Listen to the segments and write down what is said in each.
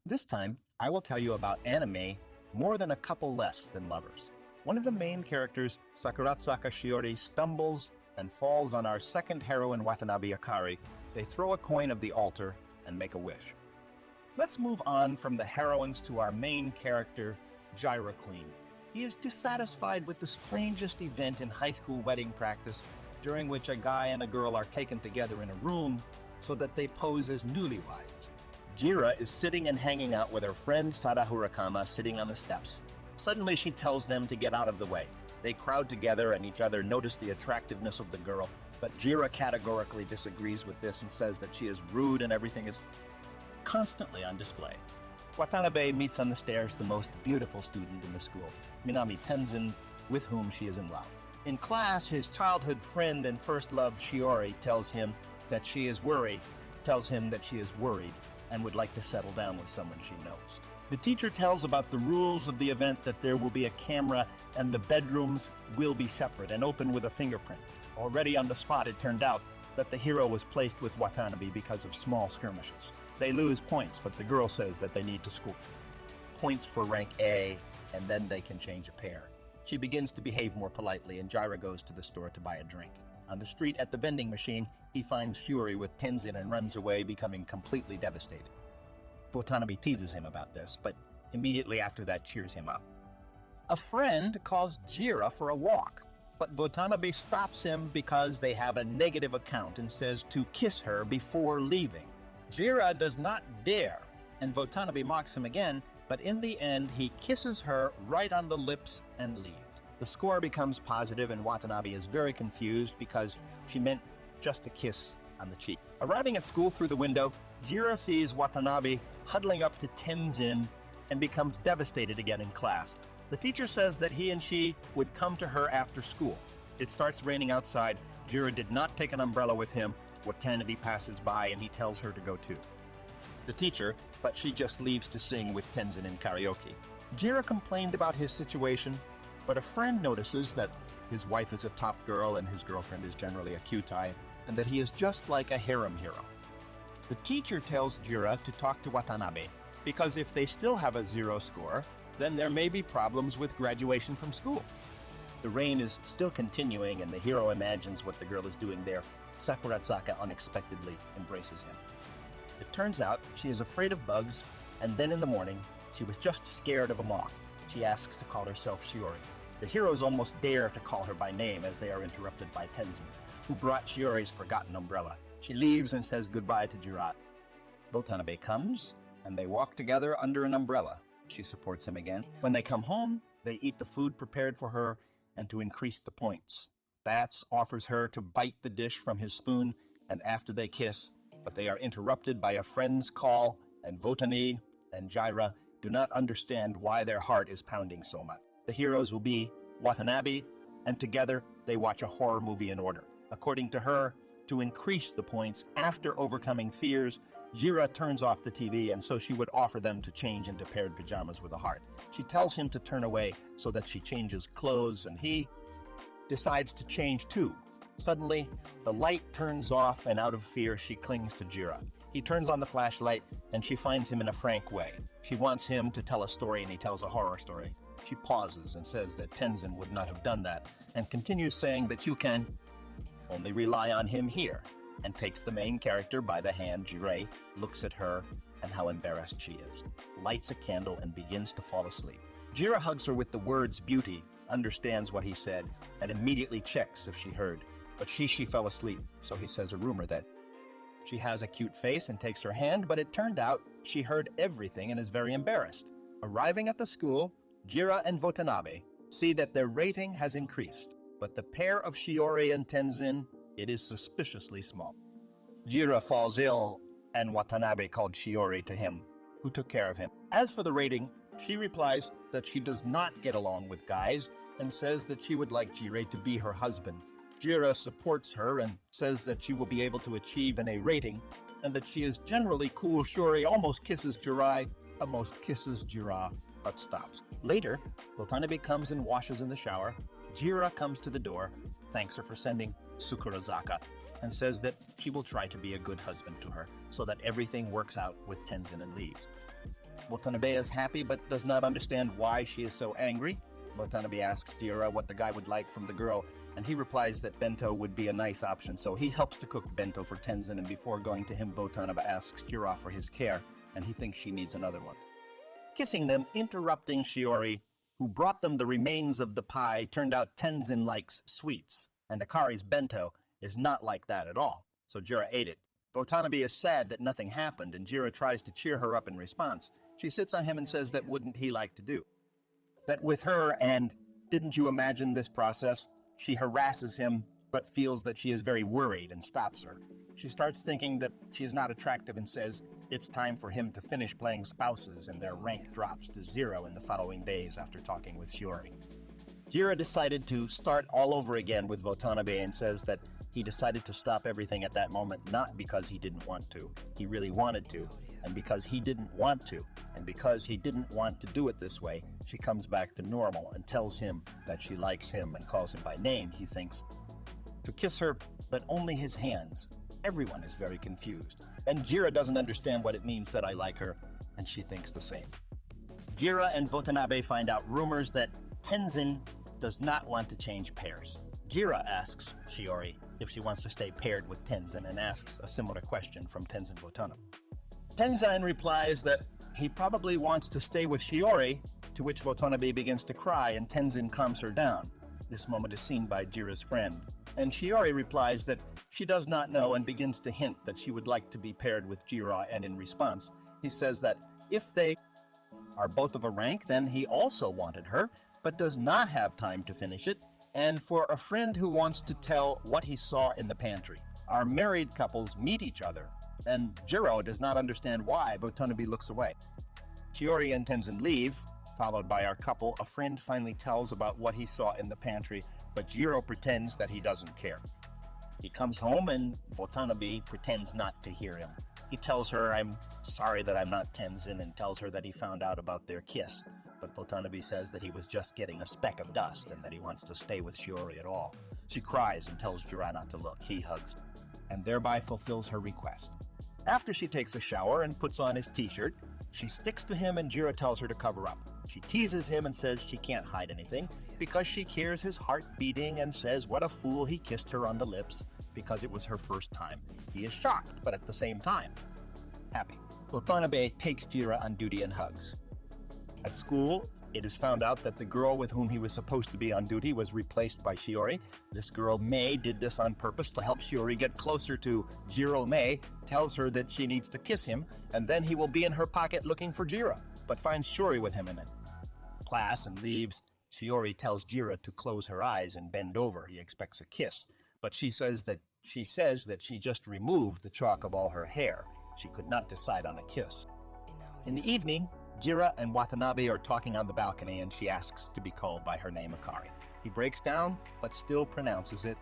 This time, I will tell you about anime more than a couple less than lovers. One of the main characters, Sakuratsaka Shiori, stumbles and falls on our second heroine, Watanabe Akari. They throw a coin of the altar and make a wish. Let's move on from the heroines to our main character, Jiraiya Queen. He is dissatisfied with the strangest event in high school wedding practice, during which a guy and a girl are taken together in a room so that they pose as newlyweds. Jira is sitting and hanging out with her friend Sada Hurakama sitting on the steps. Suddenly she tells them to get out of the way. They crowd together and each other notice the attractiveness of the girl, but Jira categorically disagrees with this and says that she is rude and everything is constantly on display. Watanabe meets on the stairs the most beautiful student in the school, Minami Tenzin, with whom she is in love. In class, his childhood friend and first love Shiori tells him that she is worried and would like to settle down with someone she knows. The teacher tells about the rules of the event, that there will be a camera and the bedrooms will be separate and open with a fingerprint. Already on the spot, it turned out that the hero was placed with Watanabe because of small skirmishes. They lose points, but the girl says that they need to score points for rank A, and then they can change a pair. She begins to behave more politely, and Jiraiya goes to the store to buy a drink. On the street at the vending machine, he finds Shiori with Tenzin and runs away, becoming completely devastated. Watanabe teases him about this, but immediately after that cheers him up. A friend calls Jira for a walk, but Watanabe stops him because they have a negative account and says to kiss her before leaving. Jira does not dare, and Watanabe mocks him again, but in the end he kisses her right on the lips and leaves. The score becomes positive and Watanabe is very confused because she meant just a kiss on the cheek. Arriving at school through the window, Jira sees Watanabe huddling up to Tenzin and becomes devastated again in class. The teacher says that he and she would come to her after school. It starts raining outside. Jira did not take an umbrella with him. Watanabe passes by and he tells her to go too. The teacher, but she just leaves to sing with Tenzin in karaoke. Jira complained about his situation, but a friend notices that his wife is a top girl and his girlfriend is generally a cutie, and that he is just like a harem hero. The teacher tells Jira to talk to Watanabe, because if they still have a 0 score, then there may be problems with graduation from school. The rain is still continuing and the hero imagines what the girl is doing there. Sakuratsaka unexpectedly embraces him. It turns out she is afraid of bugs, and then in the morning, she was just scared of a moth. She asks to call herself Shiori. The heroes almost dare to call her by name as they are interrupted by Tenzin, who brought Shiori's forgotten umbrella. She leaves and says goodbye to Jirat. Watanabe comes, and they walk together under an umbrella. She supports him again. When they come home, they eat the food prepared for her and to increase the points. Bats offers her to bite the dish from his spoon, and after they kiss, but they are interrupted by a friend's call, and Watanabe and Jira do not understand why their heart is pounding so much. The heroes will be Watanabe, and together they watch a horror movie in order. According to her, to increase the points after overcoming fears, Jira turns off the TV, and so she would offer them to change into paired pajamas with a heart. She tells him to turn away so that she changes clothes, and he decides to change too. Suddenly, the light turns off, and out of fear, she clings to Jira. He turns on the flashlight, and she finds him in a frank way. She wants him to tell a story, and he tells a horror story. She pauses and says that Tenzin would not have done that, and continues saying that you can only rely on him here, and takes the main character by the hand. Jirei looks at her and how embarrassed she is, lights a candle, and begins to fall asleep. Jira hugs her with the words beauty, understands what he said, and immediately checks if she heard. But she fell asleep, so he says a rumor that she has a cute face and takes her hand, but it turned out she heard everything and is very embarrassed. Arriving at the school, Jira and Watanabe see that their rating has increased, but the pair of Shiori and Tenzin, it is suspiciously small. Jira falls ill, and Watanabe called Shiori to him, who took care of him. As for the rating, she replies that she does not get along with guys and says that she would like Jirei to be her husband. Jira supports her and says that she will be able to achieve an A rating and that she is generally cool. Shiori almost kisses Jirei, but stops. Later, Watanabe comes and washes in the shower. Jira comes to the door, thanks her for sending Sakurazaka, and says that she will try to be a good husband to her so that everything works out with Tenzin and leaves. Watanabe is happy but does not understand why she is so angry. Watanabe asks Jira what the guy would like from the girl, and he replies that bento would be a nice option, so he helps to cook bento for Tenzin, and before going to him, Watanabe asks Jira for his care, and he thinks she needs another one. Kissing them, interrupting Shiori, who brought them the remains of the pie, turned out Tenzin likes sweets, and Akari's bento is not like that at all, so Jira ate it. Watanabe is sad that nothing happened, and Jira tries to cheer her up in response. She sits on him and says that wouldn't he like to do that with her, and didn't you imagine this process? She harasses him, but feels that she is very worried and stops her. She starts thinking that she is not attractive and says it's time for him to finish playing spouses, and their rank drops to 0 in the following days after talking with Shiori. Jira decided to start all over again with Watanabe and says that he decided to stop everything at that moment, not because he didn't want to. He really wanted to, and because he didn't want to, and because he didn't want to do it this way, she comes back to normal and tells him that she likes him and calls him by name, he thinks, to kiss her, but only his hands. Everyone is very confused, and Jira doesn't understand what it means that I like her, and she thinks the same. Jira and Watanabe find out rumors that Tenzin does not want to change pairs. Jira asks Shiori if she wants to stay paired with Tenzin and asks a similar question from Tenzin Watanabe. Tenzin replies that he probably wants to stay with Shiori, to which Watanabe begins to cry and Tenzin calms her down. This moment is seen by Jira's friend, and Shiori replies that she does not know and begins to hint that she would like to be paired with Jira, and in response, he says that if they are both of a rank, then he also wanted her, but does not have time to finish it, and for a friend who wants to tell what he saw in the pantry. Our married couples meet each other, and Jiro does not understand why Watanabe looks away. Shiori and Tenzin leave, followed by our couple. A friend finally tells about what he saw in the pantry, but Jiro pretends that he doesn't care. He comes home and Watanabe pretends not to hear him. He tells her, "I'm sorry that I'm not Tenzin," and tells her that he found out about their kiss. But Watanabe says that he was just getting a speck of dust and that he wants to stay with Shiori at all. She cries and tells Jira not to look. He hugs her, and thereby fulfills her request. After she takes a shower and puts on his t-shirt, she sticks to him and Jira tells her to cover up. She teases him and says she can't hide anything because she hears his heart beating and says what a fool he kissed her on the lips because it was her first time. He is shocked, but at the same time, happy. Watanabe takes Jira on duty and hugs. At school, it is found out that the girl with whom he was supposed to be on duty was replaced by Shiori. This girl, Mei, did this on purpose to help Shiori get closer to Jiro. Mei tells her that she needs to kiss him, and then he will be in her pocket looking for Jira, but finds Shiori with him in it. Class and leaves. Shiori tells Jira to close her eyes and bend over. He expects a kiss, but she says that she just removed the chalk of all her hair. She could not decide on a kiss. In the evening, Jira and Watanabe are talking on the balcony and she asks to be called by her name, Akari. He breaks down, but still pronounces it.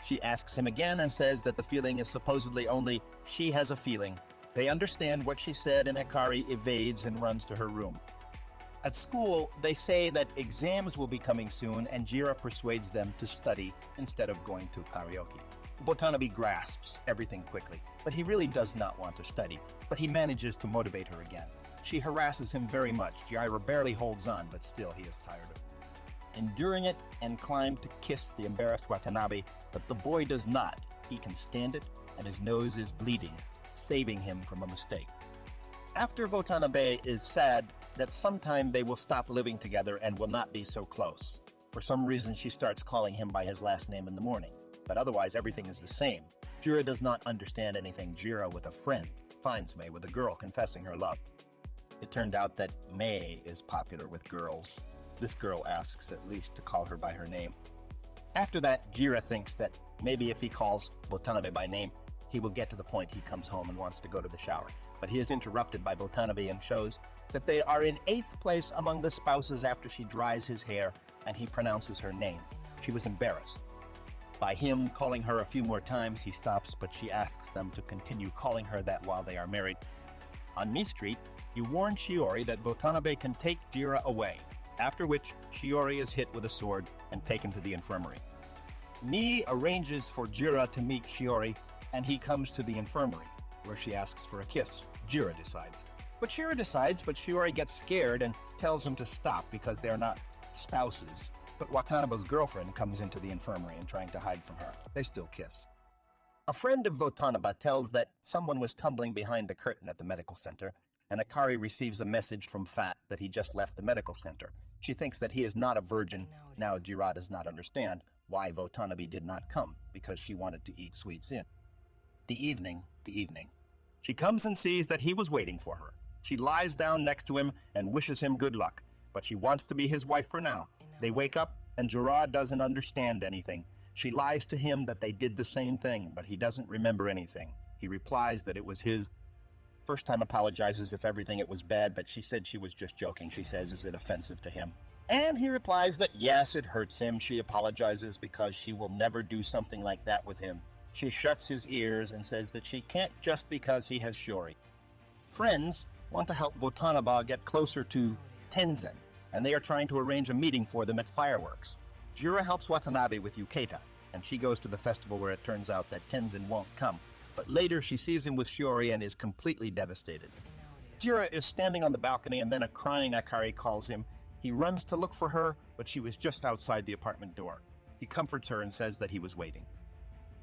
She asks him again and says that the feeling is supposedly only she has a feeling. They understand what she said and Akari evades and runs to her room. At school, they say that exams will be coming soon and Jira persuades them to study instead of going to karaoke. Watanabe grasps everything quickly, but he really does not want to study, but he manages to motivate her again. She harasses him very much. Jira barely holds on, but still he is tired of it. Enduring it and climb to kiss the embarrassed Watanabe, but the boy does not. He can stand it, and his nose is bleeding, saving him from a mistake. After Watanabe is sad that sometime they will stop living together and will not be so close. For some reason, she starts calling him by his last name in the morning, but otherwise everything is the same. Jira does not understand anything. Jira, with a friend, finds Mei with a girl confessing her love. It turned out that Mei is popular with girls. This girl asks at least to call her by her name. After that, Jira thinks that maybe if he calls Watanabe by name, he will get to the point he comes home and wants to go to the shower. But he is interrupted by Watanabe and shows that they are in 8th place among the spouses after she dries his hair and he pronounces her name. She was embarrassed. By him calling her a few more times, he stops, but she asks them to continue calling her that while they are married. On Mii Street, you warn Shiori that Watanabe can take Jira away, after which Shiori is hit with a sword and taken to the infirmary. Mii arranges for Jira to meet Shiori, and he comes to the infirmary, where she asks for a kiss. Jira decides. But Shira decides, but Shiori gets scared and tells him to stop because they're not spouses. But Watanabe's girlfriend comes into the infirmary and trying to hide from her. They still kiss. A friend of Watanabe tells that someone was tumbling behind the curtain at the medical center, and Akari receives a message from Fat that he just left the medical center. She thinks that he is not a virgin. Now Jira does not understand why Watanabe did not come, because she wanted to eat sweets in. The evening. She comes and sees that he was waiting for her. She lies down next to him and wishes him good luck, but she wants to be his wife for now. They wake up, and Jira doesn't understand anything. She lies to him that they did the same thing, but he doesn't remember anything. He replies that it was his. First time apologizes if everything it was bad, but she said she was just joking. She says, is it offensive to him? And he replies that yes, it hurts him. She apologizes because she will never do something like that with him. She shuts his ears and says that she can't just because he has Shiori. Friends want to help Watanabe get closer to Tenzin, and they are trying to arrange a meeting for them at fireworks. Jira helps Watanabe with Yuketa, and she goes to the festival where it turns out that Tenzin won't come. But later she sees him with Shiori and is completely devastated. Jira is standing on the balcony and then a crying Akari calls him. He runs to look for her, but she was just outside the apartment door. He comforts her and says that he was waiting.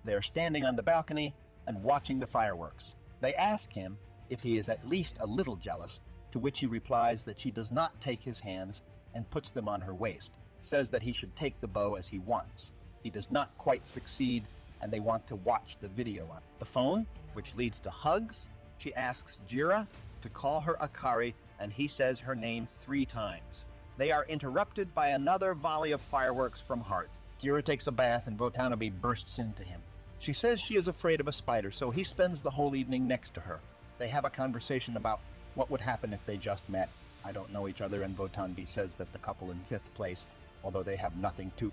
They are standing on the balcony and watching the fireworks. They ask him if he is at least a little jealous, to which he replies that she does not take his hands and puts them on her waist. Says that he should take the bow as he wants. He does not quite succeed, and they want to watch the video on the phone, which leads to hugs. She asks Jira to call her Akari, and he says her name 3 times. They are interrupted by another volley of fireworks from Heart. Jira takes a bath, and Watanabe bursts into him. She says she is afraid of a spider, so he spends the whole evening next to her. They have a conversation about what would happen if they just met. I don't know each other, and Watanabe says that the couple in 5th place, although they have nothing to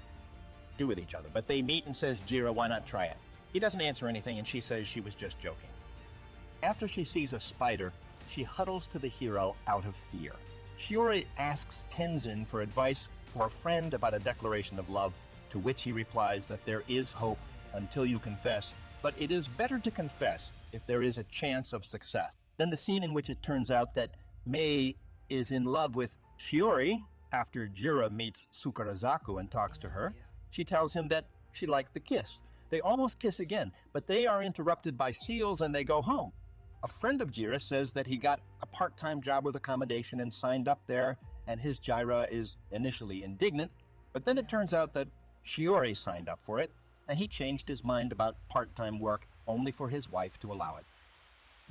do with each other. But they meet and says, Jira, why not try it? He doesn't answer anything, and she says she was just joking. After she sees a spider, she huddles to the hero out of fear. Shiori asks Tenzin for advice for a friend about a declaration of love, to which he replies that there is hope until you confess, but it is better to confess if there is a chance of success. Then the scene in which it turns out that Mei is in love with Shiori. After Jira meets Sukarazaku and talks to her, she tells him that she liked the kiss. They almost kiss again, but they are interrupted by seals and they go home. A friend of Jira says that he got a part-time job with accommodation and signed up there, and his Jira is initially indignant, but then it turns out that Shiori signed up for it, and he changed his mind about part-time work only for his wife to allow it.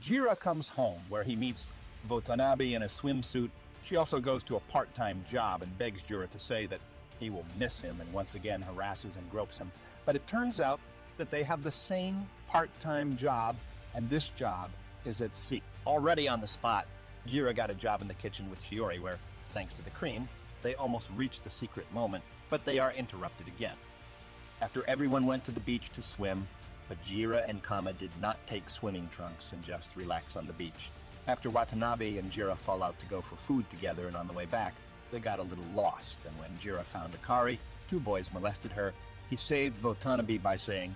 Jira comes home where he meets Watanabe in a swimsuit. She also goes to a part-time job and begs Jira to say that he will miss him and once again harasses and gropes him. But it turns out that they have the same part-time job, and this job is at sea. Already on the spot, Jira got a job in the kitchen with Shiori where, thanks to the cream, they almost reach the secret moment, but they are interrupted again. After everyone went to the beach to swim, but Jira and Kama did not take swimming trunks and just relax on the beach. After Watanabe and Jira fall out to go for food together, and on the way back, they got a little lost, and when Jira found Akari, 2 boys molested her. He saved Watanabe by saying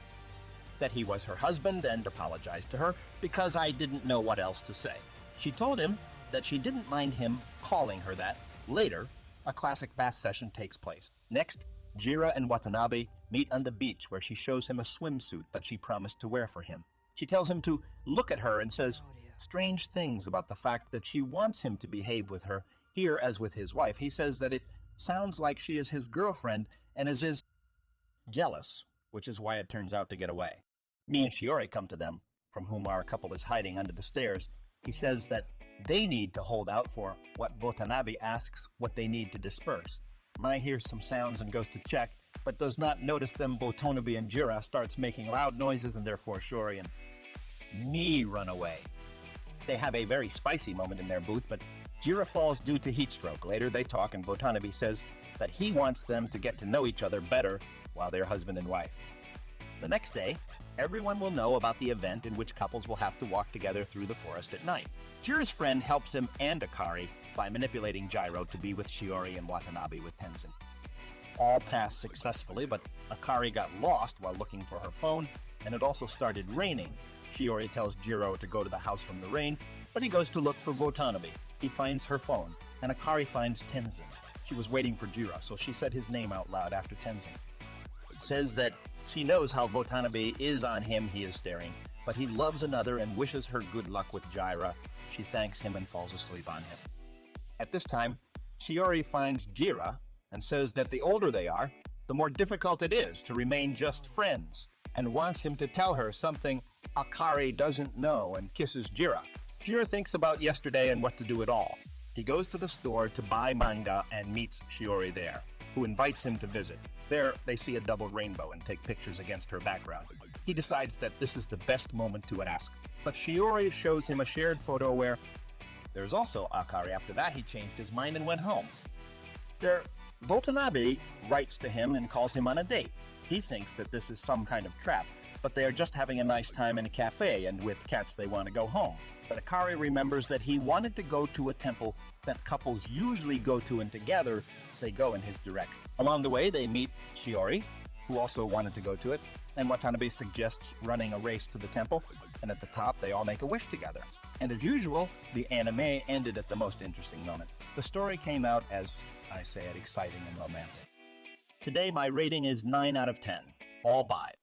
that he was her husband and apologized to her because I didn't know what else to say. She told him that she didn't mind him calling her that. Later, a classic bath session takes place. Next, Jira and Watanabe meet on the beach where she shows him a swimsuit that she promised to wear for him. She tells him to look at her and says strange things about the fact that she wants him to behave with her. Here, as with his wife, he says that it sounds like she is his girlfriend and is jealous, which is why it turns out to get away. Me and Shiori come to them, from whom our couple is hiding under the stairs. He says that they need to hold out for what Watanabe asks what they need to disperse. Mai hears some sounds and goes to check, but does not notice them. Watanabe and Jira starts making loud noises, and therefore Shiori and me run away. They have a very spicy moment in their booth, but Jira falls due to heat stroke. Later they talk, and Watanabe says that he wants them to get to know each other better while they're husband and wife. The next day, everyone will know about the event in which couples will have to walk together through the forest at night. Jira's friend helps him and Akari by manipulating Gyro to be with Shiori and Watanabe with Tenzin. All passed successfully, but Akari got lost while looking for her phone, and it also started raining. Shiori tells Jiro to go to the house from the rain, But he goes to look for Watanabe. He finds her phone, and Akari finds Tenzin. She was waiting for Jira, so she said his name out loud after Tenzin. Says that she knows how Watanabe is on him, he is staring, but he loves another and wishes her good luck with Jira. She thanks him and falls asleep on him. At this time, Shiori finds Jira and says that the older they are, the more difficult it is to remain just friends, and wants him to tell her something Akari doesn't know and kisses Jira. Jira thinks about yesterday and what to do at all. He goes to the store to buy manga and meets Shiori there, who invites him to visit. There, they see a double rainbow and take pictures against her background. He decides that this is the best moment to ask, but Shiori shows him a shared photo where there's also Akari. After that, he changed his mind and went home. Watanabe writes to him and calls him on a date. He thinks that this is some kind of trap, but they are just having a nice time in a cafe, and with cats they want to go home. But Akari remembers that he wanted to go to a temple that couples usually go to, and together they go in his direction. Along the way, they meet Shiori, who also wanted to go to it, and Watanabe suggests running a race to the temple, and at the top they all make a wish together. And as usual, the anime ended at the most interesting moment. The story came out, as I say it, exciting and romantic. Today my rating is 9 out of 10, all buys.